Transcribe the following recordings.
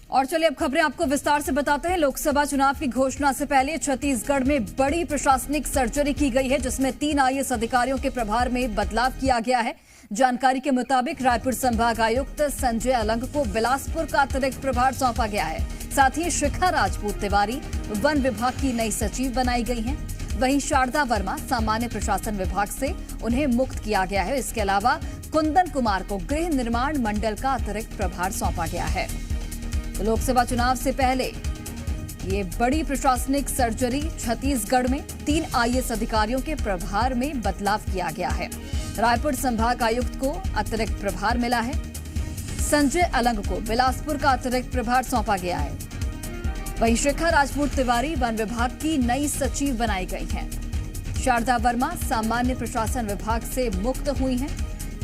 और चलिए अब खबरें आपको विस्तार से बताते हैं। लोकसभा चुनाव की घोषणा से पहले छत्तीसगढ़ में बड़ी प्रशासनिक सर्जरी की गई है, जिसमें 3 आईएएस अधिकारियों के प्रभार में बदलाव किया गया है। जानकारी के मुताबिक रायपुर संभाग आयुक्त संजय अलंग को बिलासपुर का अतिरिक्त प्रभार सौंपा गया है। साथ ही शिखा राजपूत तिवारी वन विभाग की नई सचिव बनाई गई हैं। वहीं शारदा वर्मा सामान्य प्रशासन विभाग से उन्हें मुक्त किया गया है। इसके अलावा कुंदन कुमार को गृह निर्माण मंडल का अतिरिक्त प्रभार सौंपा गया है। तो लोकसभा चुनाव से पहले ये बड़ी प्रशासनिक सर्जरी छत्तीसगढ़ में 3 आईएएस अधिकारियों के प्रभार में बदलाव किया गया है। रायपुर संभाग आयुक्त को अतिरिक्त प्रभार मिला है। संजय अलंग को बिलासपुर का अतिरिक्त प्रभार सौंपा गया है। वहीं शिखा राजपूत तिवारी वन विभाग की नई सचिव बनाई गई हैं। शारदा वर्मा सामान्य प्रशासन विभाग से मुक्त हुई हैं।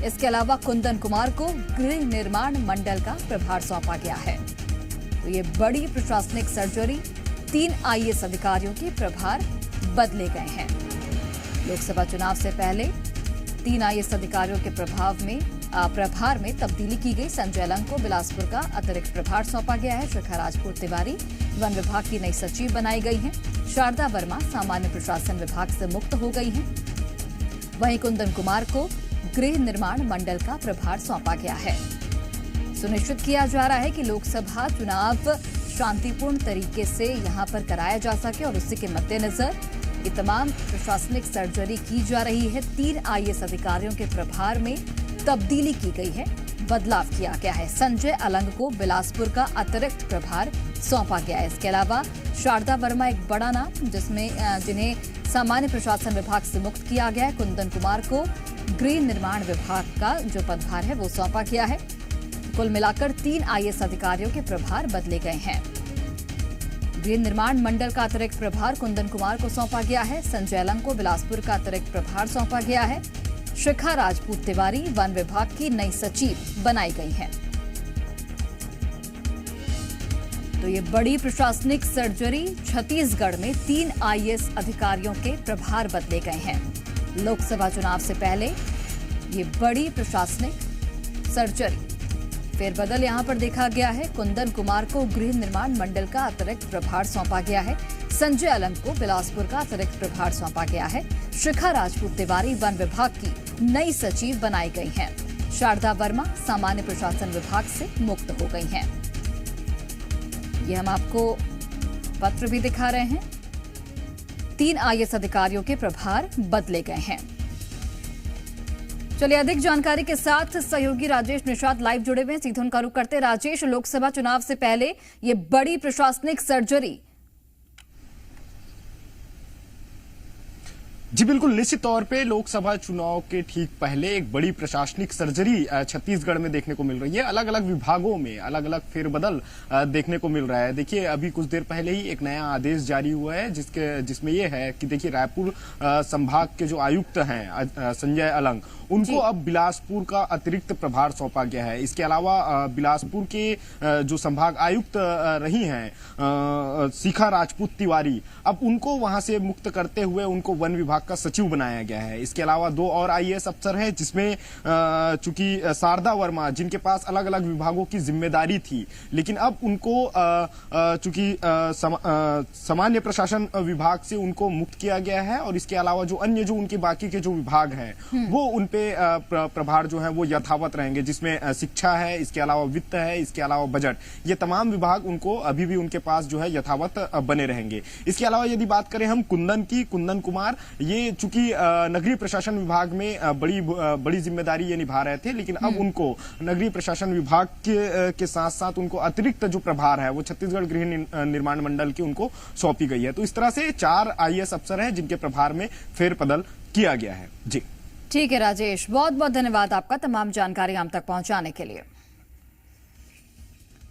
इसके अलावा कुंदन कुमार को गृह निर्माण मंडल का प्रभार सौंपा गया है। तो ये बड़ी प्रशासनिक सर्जरी 3 आईएएस अधिकारियों के प्रभार बदले गए हैं। लोकसभा चुनाव से पहले 3 आईएएस अधिकारियों के प्रभार में तब्दीली की गई। संजय अलंग को बिलासपुर का अतिरिक्त प्रभार सौंपा गया है। शिखा राजपूत तिवारी वन विभाग की नई सचिव बनाई गई हैं। शारदा वर्मा सामान्य प्रशासन विभाग से मुक्त हो गई हैं। वहीं कुंदन कुमार को गृह निर्माण मंडल का प्रभार सौंपा गया है। सुनिश्चित किया जा रहा है कि लोकसभा चुनाव शांतिपूर्ण तरीके से यहां पर कराया जा सके और उसी के मद्देनजर ये तमाम प्रशासनिक सर्जरी की जा रही है। 3 आईएएस अधिकारियों के प्रभार में तब्दीली की गई है, बदलाव किया गया है। संजय अलंग को बिलासपुर का अतिरिक्त प्रभार सौंपा गया है। इसके अलावा शारदा वर्मा एक बड़ा नाम जिन्हें सामान्य प्रशासन विभाग से मुक्त किया गया है। कुंदन कुमार को गृह निर्माण विभाग का जो पदभार है वो सौंपा गया है। कुल मिलाकर 3 आईएएस अधिकारियों के प्रभार बदले गए हैं। गृह निर्माण मंडल का अतिरिक्त प्रभार कुंदन कुमार को सौंपा गया है। संजय अलंग को बिलासपुर का अतिरिक्त प्रभार सौंपा गया है। शिखा राजपूत तिवारी वन विभाग की नई सचिव बनाई गई हैं। तो ये बड़ी प्रशासनिक सर्जरी छत्तीसगढ़ में 3 आईएएस अधिकारियों के प्रभार बदले गए हैं। लोकसभा चुनाव से पहले ये बड़ी प्रशासनिक सर्जरी फेरबदल यहां पर देखा गया है। कुंदन कुमार को गृह निर्माण मंडल का अतिरिक्त प्रभार सौंपा गया है। संजय अलंग को बिलासपुर का अतिरिक्त प्रभार सौंपा गया है। शिखा राजपूत तिवारी वन विभाग की नई सचिव बनाई गई हैं। शारदा वर्मा सामान्य प्रशासन विभाग से मुक्त हो गई हैं। ये हम आपको पत्र भी दिखा रहे हैं। 3 आईएएस अधिकारियों के प्रभार बदले गए हैं। चलिए अधिक जानकारी के साथ सहयोगी राजेश निषाद लाइव जुड़े हुए हैं, सीधे उनका रुख करते हैं। राजेश, लोकसभा चुनाव से पहले ये बड़ी प्रशासनिक सर्जरी। जी बिल्कुल, निश्चित तौर पे लोकसभा चुनाव के ठीक पहले एक बड़ी प्रशासनिक सर्जरी छत्तीसगढ़ में देखने को मिल रही है। अलग अलग विभागों में अलग अलग फेरबदल देखने को मिल रहा है। देखिए, अभी कुछ देर पहले ही एक नया आदेश जारी हुआ है जिसमें ये है कि देखिए रायपुर संभाग के जो आयुक्त हैं संजय अलंग, उनको अब बिलासपुर का अतिरिक्त प्रभार सौंपा गया है। इसके अलावा बिलासपुर के जो संभाग आयुक्त रही हैं शिखा राजपूत तिवारी, अब उनको वहां से मुक्त करते हुए उनको वन विभाग का सचिव बनाया गया है। इसके अलावा 2 और आईएएस अफसर हैं, जिसमें चूंकि शारदा वर्मा जिनके पास अलग अलग विभागों की जिम्मेदारी थी, लेकिन अब उनको चूंकि सामान्य प्रशासन विभाग से उनको मुक्त किया गया है। और इसके अलावा जो अन्य जो उनके बाकी के जो विभाग हैं वो उनपे प्रभार जो है वो यथावत रहेंगे, जिसमें शिक्षा है, इसके अलावा वित्त है, इसके अलावा बजट, ये तमाम विभाग उनको अभी भी उनके पास जो है यथावत बने रहेंगे। इसके अलावा यदि बात करें हम कुंदन कुमार, ये चूंकि नगरीय प्रशासन विभाग में बड़ी जिम्मेदारी ये निभा रहे थे, लेकिन अब उनको नगरीय प्रशासन विभाग के साथ साथ उनको अतिरिक्त जो प्रभार है वो छत्तीसगढ़ गृह निर्माण मंडल की उनको सौंपी गई है। तो इस तरह से 4 आईएएस अफसर हैं जिनके प्रभार में फेरबदल किया गया है। जी ठीक है राजेश, बहुत बहुत धन्यवाद आपका तमाम जानकारी हम तक पहुंचाने के लिए।